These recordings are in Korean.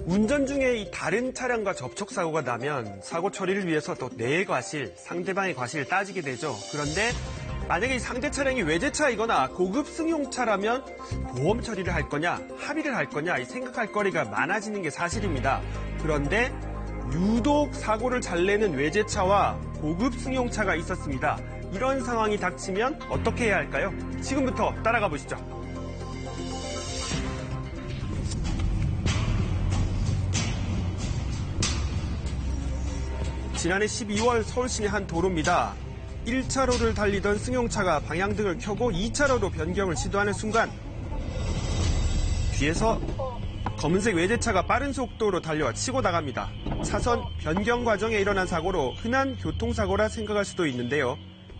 운전 중에 이 다른 차량과 접촉사고가 나면 사고 처리를 위해서 또 내 과실, 상대방의 과실을 따지게 되죠. 그런데 만약에 이 상대 차량이 외제차이거나 고급 승용차라면 보험 처리를 할 거냐, 합의를 할 거냐 생각할 거리가 많아지는 게 사실입니다. 그런데 유독 사고를 잘 내는 외제차와 고급 승용차가 있었습니다. 이런 상황이 닥치면 어떻게 해야 할까요? 지금부터 따라가 보시죠. 지난해 12월 서울 시내 한 도로입니다. 1차로를 달리던 승용차가 방향등을 켜고 2차로로 변경을 시도하는 순간 뒤에서 검은색 외제차가 빠른 속도로 달려와 치고 나갑니다. 차선 변경 과정에 일어난 사고로 흔한 교통사고라 생각할 수도 있는데요.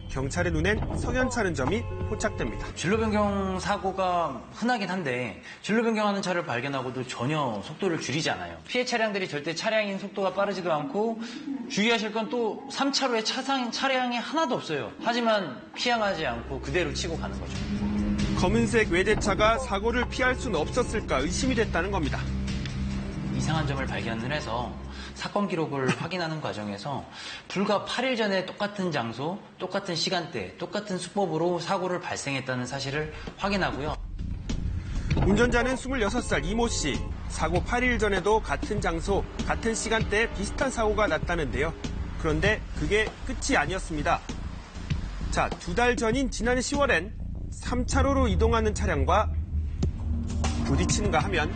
경찰의 눈엔 석연찮은 점이 포착됩니다. 진로 변경 사고가 흔하긴 한데 진로 변경하는 차를 발견하고도 전혀 속도를 줄이지 않아요. 피해 차량들이 절대 차량인 속도가 빠르지도 않고 주의하실 건 또 3차로에 차량이 하나도 없어요. 하지만 피항하지 않고 그대로 치고 가는 거죠. 검은색 외제차가 사고를 피할 수는 없었을까 의심이 됐다는 겁니다. 이상한 점을 발견을 해서 사건 기록을 확인하는 과정에서 불과 8일 전에 똑같은 장소, 똑같은 시간대, 똑같은 수법으로 사고를 발생했다는 사실을 확인하고요. 운전자는 26살 이모 씨. 사고 8일 전에도 같은 장소, 같은 시간대에 비슷한 사고가 났다는데요. 그런데 그게 끝이 아니었습니다. 자, 2달 전인 지난해 10월엔 3차로로 이동하는 차량과 부딪히는가 하면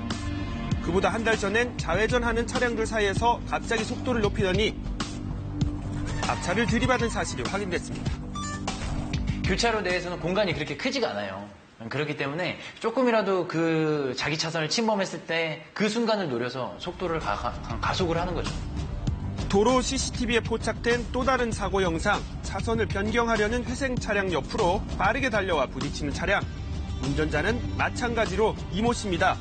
그보다 한 달 전엔 좌회전하는 차량들 사이에서 갑자기 속도를 높이더니 앞차를 들이받은 사실이 확인됐습니다. 교차로 내에서는 공간이 그렇게 크지가 않아요. 그렇기 때문에 조금이라도 그 자기 차선을 침범했을 때 그 순간을 노려서 속도를 가속을 하는 거죠. 도로 CCTV에 포착된 또 다른 사고 영상, 차선을 변경하려는 회생 차량 옆으로 빠르게 달려와 부딪히는 차량. 운전자는 마찬가지로 이모 씨입니다.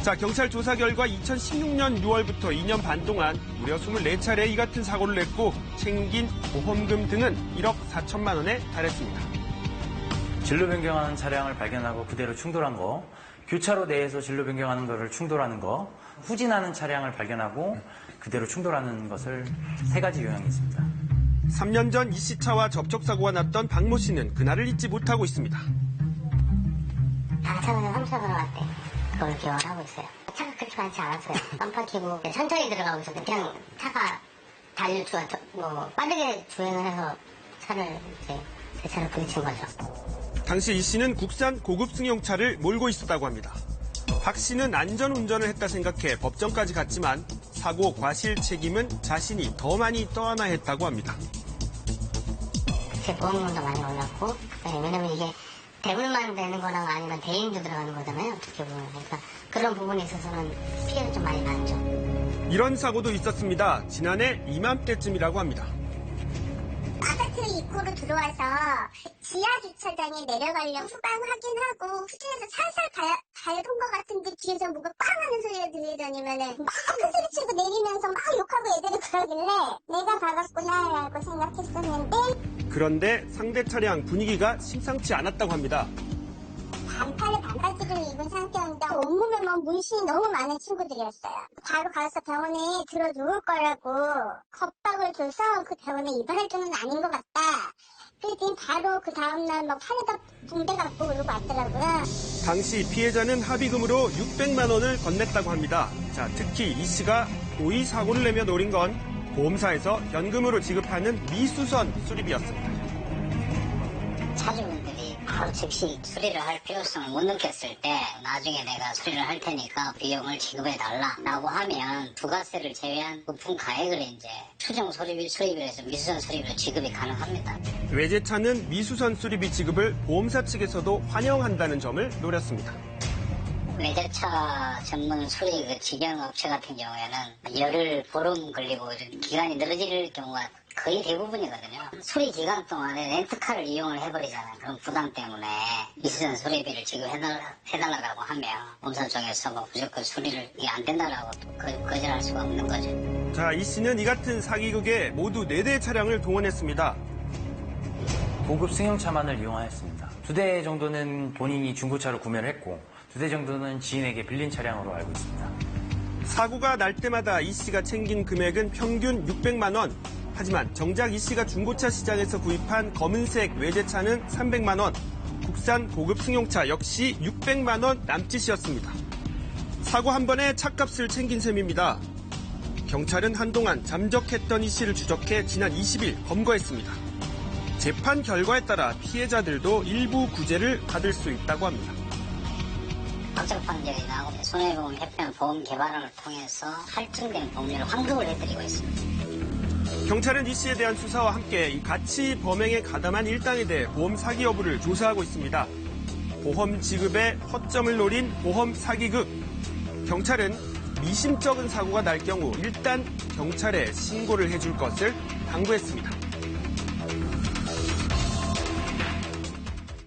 자, 경찰 조사 결과 2016년 6월부터 2년 반 동안 무려 24차례 이 같은 사고를 냈고 챙긴 보험금 등은 1억 4천만 원에 달했습니다. 진로 변경하는 차량을 발견하고 그대로 충돌한 거, 교차로 내에서 진로 변경하는 것을 충돌하는 거, 후진하는 차량을 발견하고 그대로 충돌하는 것을 3가지 요형이 있습니다. 3년 전 이 씨 차와 접촉사고가 났던 박모 씨는 그날을 잊지 못하고 있습니다. 4차로에서 3차로로 왔대. 그걸 기억을 하고 있어요. 차가 그렇게 많지 않았어요. 깜빡 켜고 천천히 들어가고 있었는데 그냥 차가 빠르게 주행을 해서 차를 이제 제 차를 부딪힌 거죠. 당시 이 씨는 국산 고급 승용차를 몰고 있었다고 합니다. 박 씨는 안전운전을 했다 생각해 법정까지 갔지만 사고 과실 책임은 자신이 더 많이 떠안아야 했다고 합니다. 제 보험료도 많이 올랐고, 왜냐면 이게 대물만 되는 거랑 아니면 대행도 들어가는 거잖아요. 어떻게 보면. 그러니까 그런 부분에 있어서는 피해가 좀 많이 났죠. 이런 사고도 있었습니다. 지난해 이맘때쯤이라고 합니다. 아파트 입구로 들어와서 지하 주차장에 내려가려고 후방 확인하고 후진해서 살살 밟은 것 같은데 뒤에서 뭐가 빵 하는 소리가 들리더니만은 막 큰 소리 치고 내리면서 막 욕하고 애들이 그러길래 내가 박았구나라고 생각했었는데 그런데 상대 차량 분위기가 심상치 않았다고 합니다. 반팔에 반바지를 입은 상태였는데 온몸에 막 문신이 너무 많은 친구들이었어요. 바로 가서 병원에 들어 누울 거라고 겁박을 줘서 그 병원에 입원할 정도는 아닌 것 같다. 그랬더니 바로 그 다음날 막 팔에다 붕대 갖고 그러고 왔더라고요. 당시 피해자는 합의금으로 600만 원을 건넸다고 합니다. 자, 특히 이 씨가 고의 사고를 내며 노린 건 보험사에서 현금으로 지급하는 미수선 수리비였습니다. 차주분들이 바로 즉시 수리를 할 필요성을 못 느꼈을 때 나중에 내가 수리를 할 테니까 비용을 지급해달라라고 하면 부가세를 제외한 부품 가액을 이제 추정 수리비로 해서 미수선 수리비로 지급이 가능합니다. 외제차는 미수선 수리비 지급을 보험사 측에서도 환영한다는 점을 노렸습니다. 외제차 전문 수리 그 직영업체 같은 경우에는 열흘 보름 걸리고 기간이 늘어질 경우가 거의 대부분이거든요. 수리 기간 동안에 렌트카를 이용을 해버리잖아요. 그런 부담 때문에 미수선 수리비를 지급해달라고 하면 보험사 쪽에서 뭐 무조건 수리를 이게 안 된다라고 거절할 수가 없는 거죠. 자, 이 씨는 이 같은 사기극에 모두 4대의 차량을 동원했습니다. 고급 승용차만을 이용하였습니다. 2대 정도는 본인이 중고차로 구매를 했고 2대 정도는 지인에게 빌린 차량으로 알고 있습니다. 사고가 날 때마다 이 씨가 챙긴 금액은 평균 600만 원. 하지만 정작 이 씨가 중고차 시장에서 구입한 검은색 외제차는 300만 원. 국산 고급 승용차 역시 600만 원 남짓이었습니다. 사고 한 번에 차값을 챙긴 셈입니다. 경찰은 한동안 잠적했던 이 씨를 추적해 지난 20일 검거했습니다. 재판 결과에 따라 피해자들도 일부 구제를 받을 수 있다고 합니다. 확정 판결이 나고 손해보험협회는 보험 개발원을 통해서 할증된 보험료를 환급을 해드리고 있습니다. 경찰은 이 씨에 대한 수사와 함께 이 가치 범행에 가담한 일당에 대해 보험 사기 여부를 조사하고 있습니다. 보험 지급에 허점을 노린 보험 사기극. 경찰은 미심쩍은 사고가 날 경우 일단 경찰에 신고를 해줄 것을 당부했습니다.